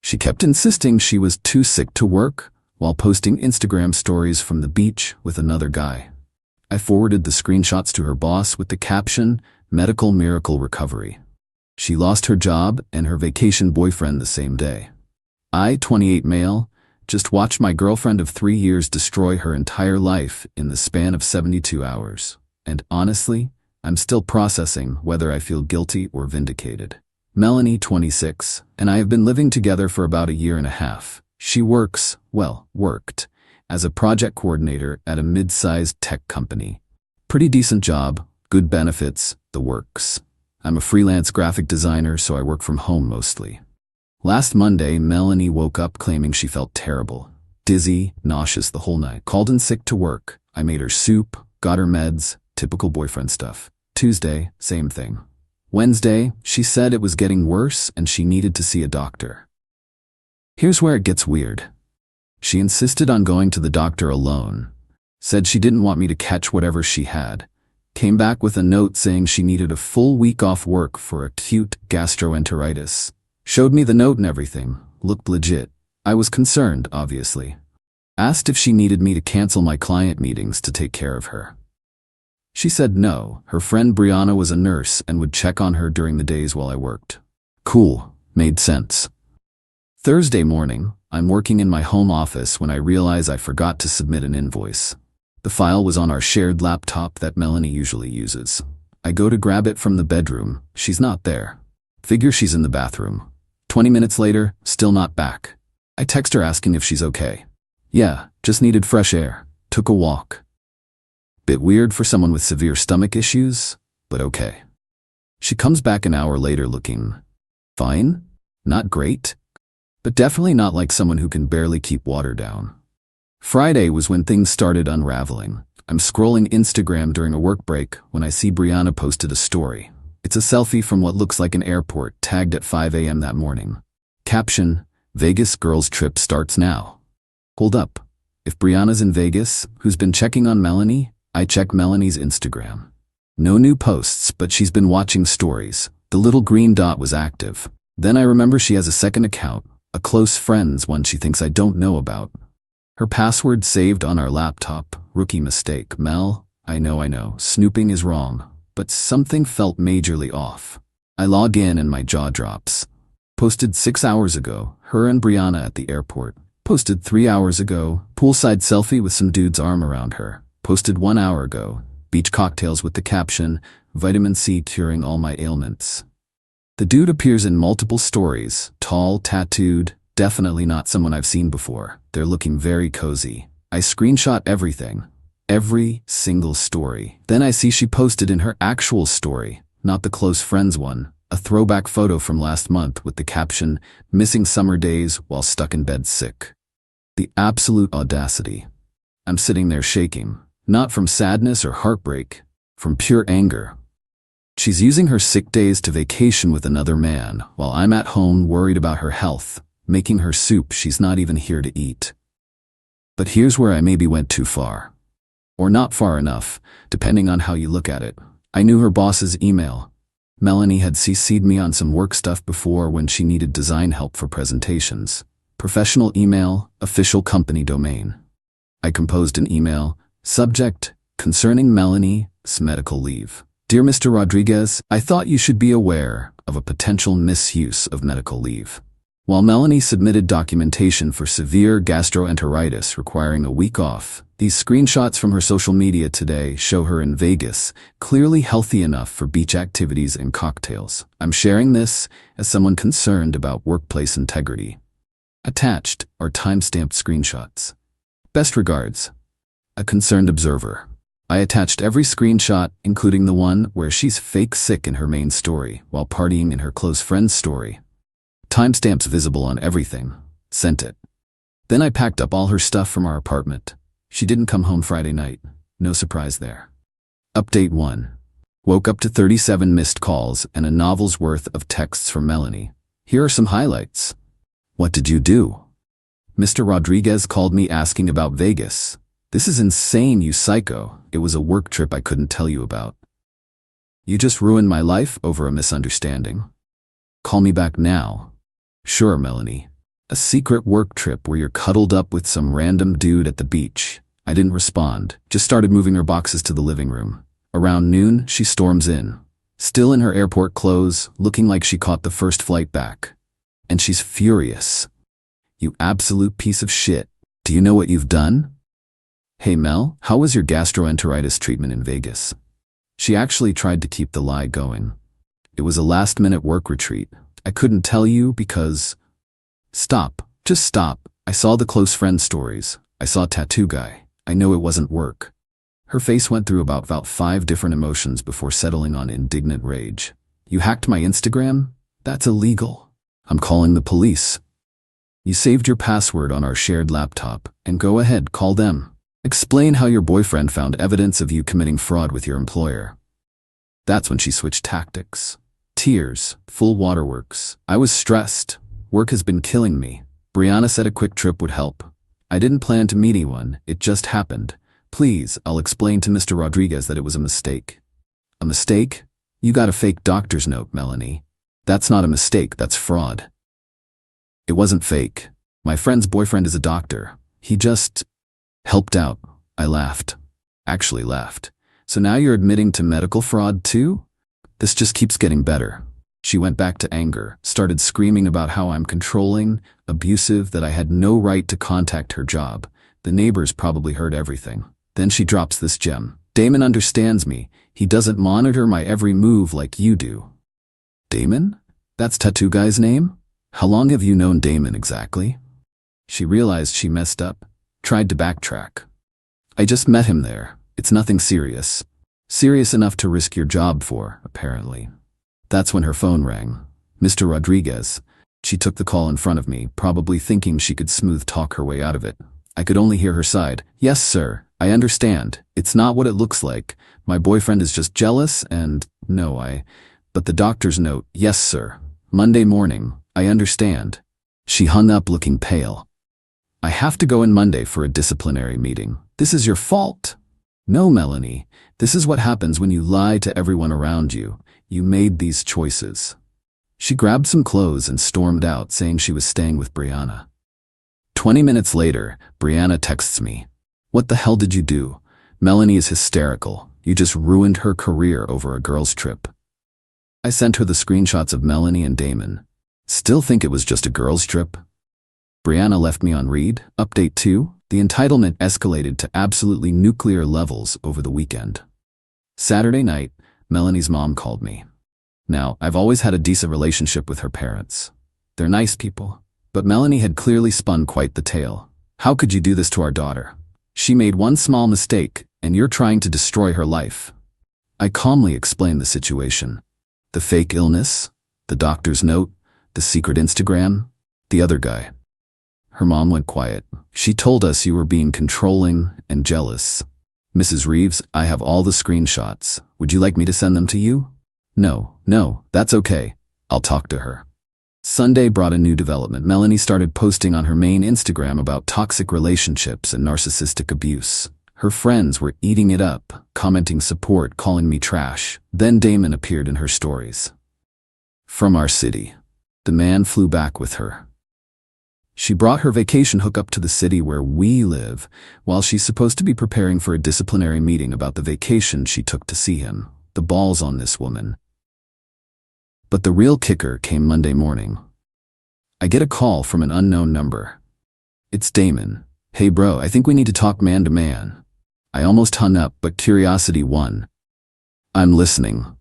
She kept insisting she was too sick to work while posting Instagram stories from the beach with another guy. I forwarded the screenshots to her boss with the caption, "Medical Miracle Recovery." She lost her job and her vacation boyfriend the same day. I, 28 male, just watched my girlfriend of 3 years destroy her entire life in the span of 72 hours. And honestly, I'm still processing whether I feel guilty or vindicated. Melanie, 26, and I have been living together for about a year and a half. She worked, as a project coordinator at a mid-sized tech company. Pretty decent job, good benefits, the works. I'm a freelance graphic designer, so I work from home mostly. Last Monday, Melanie woke up claiming she felt terrible, dizzy, nauseous the whole night, called in sick to work. I made her soup, got her meds, typical boyfriend stuff. Tuesday, same thing. Wednesday, she said it was getting worse and she needed to see a doctor. Here's where it gets weird. She insisted on going to the doctor alone, said she didn't want me to catch whatever she had, came back with a note saying she needed a full week off work for acute gastroenteritis. Showed me the note and everything, looked legit. I was concerned, obviously. Asked if she needed me to cancel my client meetings to take care of her. She said no, her friend Brianna was a nurse and would check on her during the days while I worked. Cool, made sense. Thursday morning, I'm working in my home office when I realize I forgot to submit an invoice. The file was on our shared laptop that Melanie usually uses. I go to grab it from the bedroom, she's not there. Figure she's in the bathroom. 20 minutes later, still not back. I text her asking if she's okay. Yeah, just needed fresh air. Took a walk. Bit weird for someone with severe stomach issues, but okay. She comes back an hour later looking fine, not great, but definitely not like someone who can barely keep water down. Friday was when things started unraveling. I'm scrolling Instagram during a work break when I see Brianna posted a story. It's a selfie from what looks like an airport tagged at 5 a.m. that morning. Caption, "Vegas girls trip starts now." Hold up. If Brianna's in Vegas, who's been checking on Melanie? I check Melanie's Instagram. No new posts, but she's been watching stories. The little green dot was active. Then I remember she has a second account, a close friends one she thinks I don't know about. Her password saved on our laptop. Rookie mistake. Mel, I know, snooping is wrong, but something felt majorly off. I log in and my jaw drops. Posted 6 hours ago, her and Brianna at the airport. Posted 3 hours ago, poolside selfie with some dude's arm around her. Posted 1 hour ago, beach cocktails with the caption, "Vitamin C curing all my ailments." The dude appears in multiple stories, tall, tattooed, definitely not someone I've seen before. They're looking very cozy. I screenshot everything. Every single story. Then I see she posted in her actual story, not the close friends one, a throwback photo from last month with the caption, "Missing summer days while stuck in bed sick." The absolute audacity. I'm sitting there shaking, not from sadness or heartbreak, from pure anger. She's using her sick days to vacation with another man, while I'm at home worried about her health, making her soup she's not even here to eat. But here's where I maybe went too far. Or not far enough, depending on how you look at it. I knew her boss's email. Melanie had CC'd me on some work stuff before when she needed design help for presentations. Professional email, official company domain. I composed an email, subject, concerning Melanie's medical leave. Dear Mr. Rodriguez, I thought you should be aware of a potential misuse of medical leave. While Melanie submitted documentation for severe gastroenteritis requiring a week off, these screenshots from her social media today show her in Vegas, clearly healthy enough for beach activities and cocktails. I'm sharing this as someone concerned about workplace integrity. Attached are time-stamped screenshots. Best regards, a concerned observer. I attached every screenshot, including the one where she's fake sick in her main story while partying in her close friend's story. Timestamps visible on everything. Sent it. Then I packed up all her stuff from our apartment. She didn't come home Friday night. No surprise there. Update 1. Woke up to 37 missed calls and a novel's worth of texts from Melanie. Here are some highlights. What did you do? Mr. Rodriguez called me asking about Vegas. This is insane, you psycho. It was a work trip I couldn't tell you about. You just ruined my life over a misunderstanding. Call me back now. Sure, Melanie. A secret work trip where you're cuddled up with some random dude at the beach. I didn't respond, just started moving her boxes to the living room. Around noon, she storms in, still in her airport clothes, looking like she caught the first flight back. And she's furious. "You absolute piece of shit. Do you know what you've done? Hey Mel, how was your gastroenteritis treatment in Vegas?" She actually tried to keep the lie going. "It was a last-minute work retreat. I couldn't tell you because..." Stop. Just stop. I saw the close friend stories. I saw Tattoo Guy. I know it wasn't work. Her face went through about 5 different emotions before settling on indignant rage. "You hacked my Instagram? That's illegal. I'm calling the police." "You saved your password on our shared laptop, and go ahead, call them. Explain how your boyfriend found evidence of you committing fraud with your employer." That's when she switched tactics. Tears, full waterworks. "I was stressed. Work has been killing me. Brianna said a quick trip would help. I didn't plan to meet anyone, it just happened. Please, I'll explain to Mr. Rodriguez that it was a mistake." "A mistake? You got a fake doctor's note, Melanie. That's not a mistake, that's fraud." "It wasn't fake. My friend's boyfriend is a doctor. He just helped out." I laughed. Actually laughed. "So now you're admitting to medical fraud too? This just keeps getting better." She went back to anger, started screaming about how I'm controlling, abusive, that I had no right to contact her job. The neighbors probably heard everything. Then she drops this gem. "Damon understands me. He doesn't monitor my every move like you do." "Damon? That's Tattoo Guy's name? How long have you known Damon exactly?" She realized she messed up, tried to backtrack. "I just met him there. It's nothing serious. Serious enough to risk your job for, apparently." That's when her phone rang. "Mr. Rodriguez." She took the call in front of me, probably thinking she could smooth talk her way out of it. I could only hear her side. "Yes, sir. I understand. It's not what it looks like. My boyfriend is just jealous and, but the doctor's note, yes, sir. Monday morning. I understand." She hung up looking pale. "I have to go in Monday for a disciplinary meeting. This is your fault." "No, Melanie. This is what happens when you lie to everyone around you. You made these choices." She grabbed some clothes and stormed out, saying she was staying with Brianna. 20 minutes later, Brianna texts me. "What the hell did you do? Melanie is hysterical. You just ruined her career over a girls' trip." I sent her the screenshots of Melanie and Damon. "Still think it was just a girls' trip?" Brianna left me on read. Update 2. The entitlement escalated to absolutely nuclear levels over the weekend. Saturday night, Melanie's mom called me. Now, I've always had a decent relationship with her parents. They're nice people. But Melanie had clearly spun quite the tale. "How could you do this to our daughter? She made one small mistake, and you're trying to destroy her life." I calmly explained the situation. The fake illness, the doctor's note, the secret Instagram, the other guy. Her mom went quiet. "She told us you were being controlling and jealous." "Mrs. Reeves, I have all the screenshots. Would you like me to send them to you?" No, that's okay. I'll talk to her." Sunday brought a new development. Melanie started posting on her main Instagram about toxic relationships and narcissistic abuse. Her friends were eating it up, commenting support, calling me trash. Then Damon appeared in her stories. From our city. The man flew back with her. She brought her vacation hookup to the city where we live, while she's supposed to be preparing for a disciplinary meeting about the vacation she took to see him. The balls on this woman. But the real kicker came Monday morning. I get a call from an unknown number. It's Damon. "Hey bro, I think we need to talk man to man." I almost hung up, but curiosity won. "I'm listening."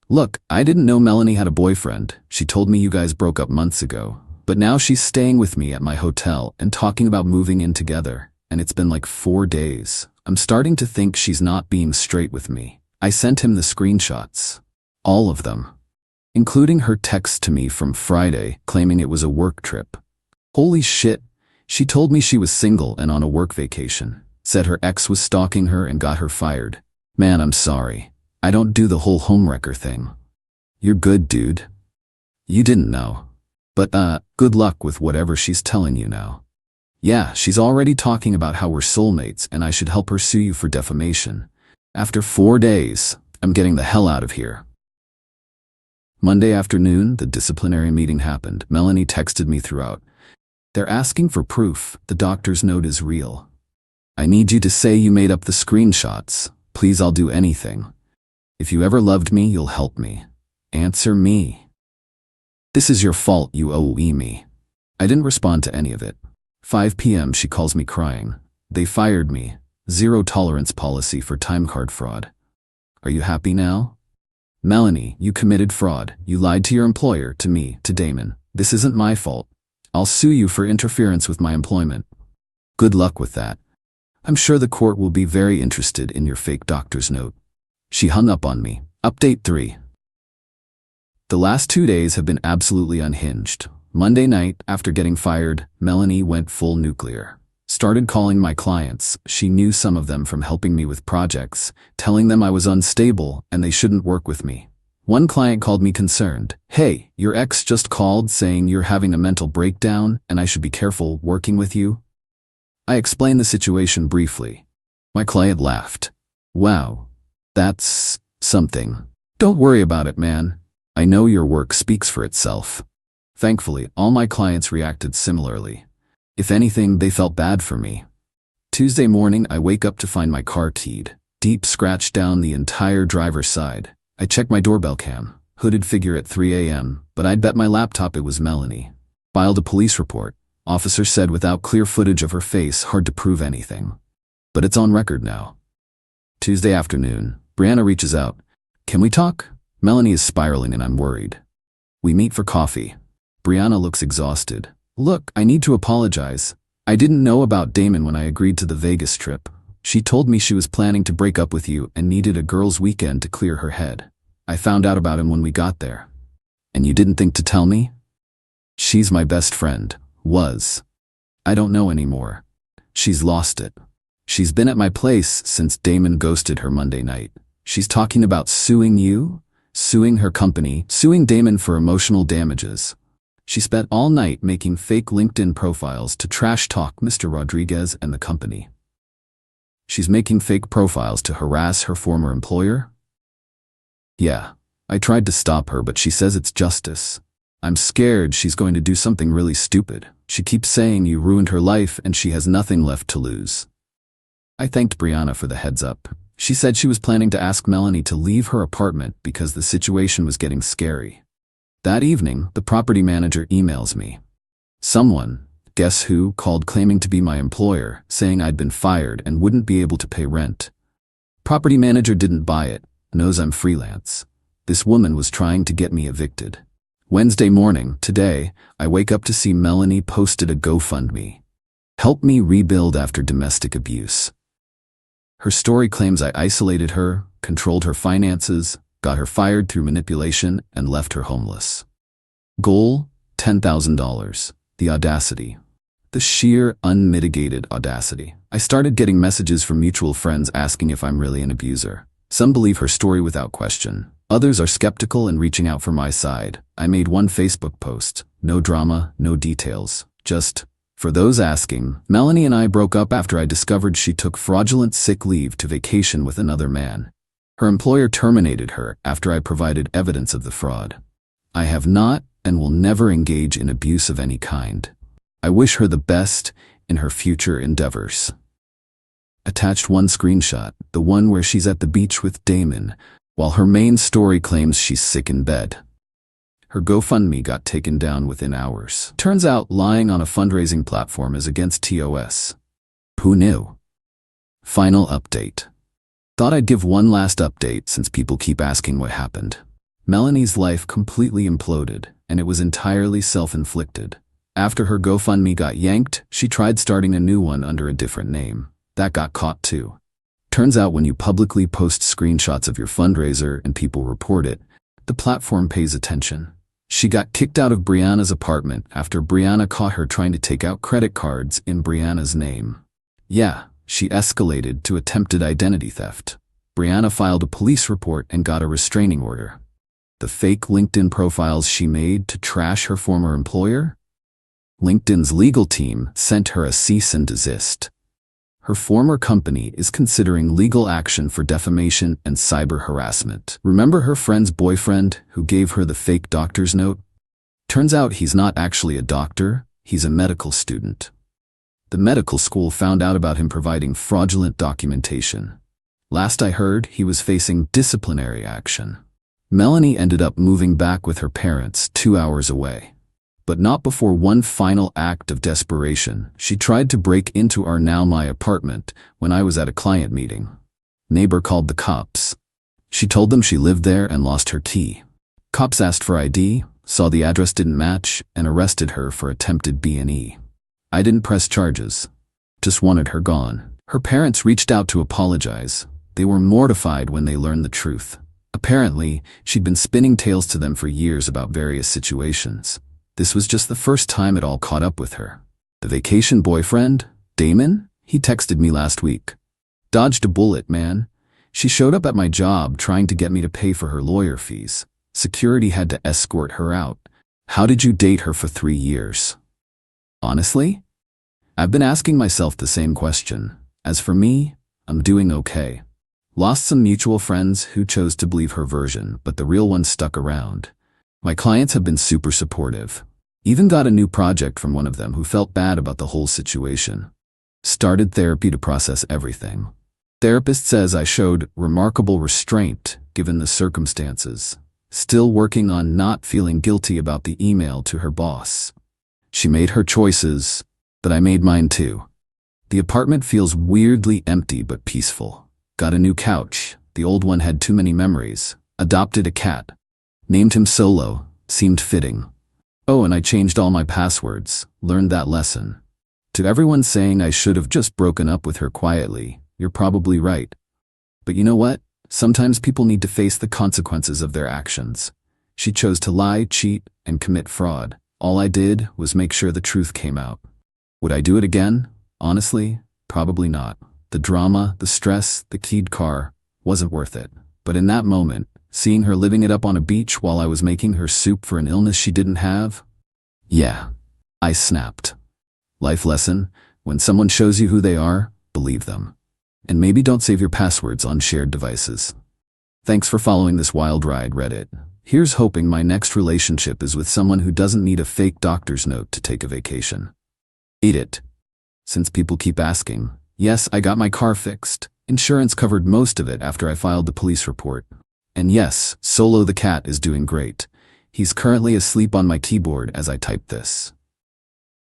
"Look, I didn't know Melanie had a boyfriend. She told me you guys broke up months ago. But now she's staying with me at my hotel and talking about moving in together. And it's been like 4 days. I'm starting to think she's not being straight with me." I sent him the screenshots. All of them. Including her text to me from Friday, claiming it was a work trip. Holy shit. She told me she was single and on a work vacation. Said her ex was stalking her and got her fired. Man, I'm sorry. I don't do the whole homewrecker thing. You're good, dude. You didn't know. But, good luck with whatever she's telling you now. Yeah, she's already talking about how we're soulmates and I should help her sue you for defamation. After 4 days, I'm getting the hell out of here. Monday afternoon, the disciplinary meeting happened. Melanie texted me throughout. They're asking for proof the doctor's note is real. I need you to say you made up the screenshots. Please, I'll do anything. If you ever loved me, you'll help me. Answer me. This is your fault, you owe me. I didn't respond to any of it. 5 p.m. she calls me crying. They fired me. Zero tolerance policy for time card fraud. Are you happy now? Melanie, you committed fraud. You lied to your employer, to me, to Damon. This isn't my fault. I'll sue you for interference with my employment. Good luck with that. I'm sure the court will be very interested in your fake doctor's note. She hung up on me. Update 3. The last 2 days have been absolutely unhinged. Monday night, after getting fired, Melanie went full nuclear. Started calling my clients. She knew some of them from helping me with projects, telling them I was unstable and they shouldn't work with me. One client called me concerned. Hey, your ex just called saying you're having a mental breakdown and I should be careful working with you. I explained the situation briefly. My client laughed. Wow, that's something. Don't worry about it, man. I know your work speaks for itself. Thankfully, all my clients reacted similarly. If anything, they felt bad for me. Tuesday morning, I wake up to find my car keyed. Deep scratch down the entire driver's side. I check my doorbell cam. Hooded figure at 3 a.m., but I'd bet my laptop it was Melanie. Filed a police report. Officer said without clear footage of her face, hard to prove anything. But it's on record now. Tuesday afternoon, Brianna reaches out. Can we talk? Melanie is spiraling and I'm worried. We meet for coffee. Brianna looks exhausted. Look, I need to apologize. I didn't know about Damon when I agreed to the Vegas trip. She told me she was planning to break up with you and needed a girls' weekend to clear her head. I found out about him when we got there. And you didn't think to tell me? She's my best friend. Was. I don't know anymore. She's lost it. She's been at my place since Damon ghosted her Monday night. She's talking about suing you, suing her company, suing Damon for emotional damages. She spent all night making fake LinkedIn profiles to trash talk Mr. Rodriguez and the company. She's making fake profiles to harass her former employer? Yeah, I tried to stop her, but she says it's justice. I'm scared she's going to do something really stupid. She keeps saying you ruined her life and she has nothing left to lose. I thanked Brianna for the heads up. She said she was planning to ask Melanie to leave her apartment because the situation was getting scary. That evening, the property manager emails me. Someone, guess who, called claiming to be my employer, saying I'd been fired and wouldn't be able to pay rent. Property manager didn't buy it, knows I'm freelance. This woman was trying to get me evicted. Wednesday morning, today, I wake up to see Melanie posted a GoFundMe. Help me rebuild after domestic abuse. Her story claims I isolated her, controlled her finances, got her fired through manipulation, and left her homeless. Goal, $10,000. The audacity. The sheer, unmitigated audacity. I started getting messages from mutual friends asking if I'm really an abuser. Some believe her story without question. Others are skeptical and reaching out for my side. I made one Facebook post. No drama, no details. Just, for those asking, Melanie and I broke up after I discovered she took fraudulent sick leave to vacation with another man. Her employer terminated her after I provided evidence of the fraud. I have not and will never engage in abuse of any kind. I wish her the best in her future endeavors. Attached one screenshot, the one where she's at the beach with Damon, while her main story claims she's sick in bed. Her GoFundMe got taken down within hours. Turns out lying on a fundraising platform is against TOS. Who knew? Final update. Thought I'd give one last update since people keep asking what happened. Melanie's life completely imploded, and it was entirely self-inflicted. After her GoFundMe got yanked, she tried starting a new one under a different name. That got caught too. Turns out when you publicly post screenshots of your fundraiser and people report it, the platform pays attention. She got kicked out of Brianna's apartment after Brianna caught her trying to take out credit cards in Brianna's name. Yeah, she escalated to attempted identity theft. Brianna filed a police report and got a restraining order. The fake LinkedIn profiles she made to trash her former employer? LinkedIn's legal team sent her a cease and desist. Her former company is considering legal action for defamation and cyber harassment. Remember her friend's boyfriend who gave her the fake doctor's note? Turns out he's not actually a doctor, He's a medical student. The medical school found out about him providing fraudulent documentation. Last I heard, he was facing disciplinary action. Melanie ended up moving back with her parents 2 hours away. But not before one final act of desperation. She tried to break into our now my apartment when I was at a client meeting. Neighbor called the cops. She told them she lived there and lost her key. Cops asked for ID, saw the address didn't match, and arrested her for attempted B&E. I didn't press charges. Just wanted her gone. Her parents reached out to apologize. They were mortified when they learned the truth. Apparently, she'd been spinning tales to them for years about various situations. This was just the first time it all caught up with her. The vacation boyfriend, Damon, he texted me last week. Dodged a bullet, man. She showed up at my job trying to get me to pay for her lawyer fees. Security had to escort her out. How did you date her for 3 years? Honestly, I've been asking myself the same question. As for me, I'm doing okay. Lost some mutual friends who chose to believe her version, but the real one stuck around. My clients have been super supportive. Even got a new project from one of them who felt bad about the whole situation. Started therapy to process everything. Therapist says I showed remarkable restraint given the circumstances. Still working on not feeling guilty about the email to her boss. She made her choices, but I made mine too. The apartment feels weirdly empty but peaceful. Got a new couch. The old one had too many memories. Adopted a cat. Named him Solo. Seemed fitting. Oh, and I changed all my passwords. Learned that lesson. To everyone saying I should have just broken up with her quietly, you're probably right. But you know what? Sometimes people need to face the consequences of their actions. She chose to lie, cheat, and commit fraud. All I did was make sure the truth came out. Would I do it again? Honestly, probably not. The drama, the stress, the keyed car, wasn't worth it. But in that moment, seeing her living it up on a beach while I was making her soup for an illness she didn't have? Yeah, I snapped. Life lesson, when someone shows you who they are, believe them. And maybe don't save your passwords on shared devices. Thanks for following this wild ride, Reddit. Here's hoping my next relationship is with someone who doesn't need a fake doctor's note to take a vacation. Eat it. Since people keep asking, yes, I got my car fixed. Insurance covered most of it after I filed the police report. And yes, Solo the cat is doing great. He's currently asleep on my keyboard as I type this.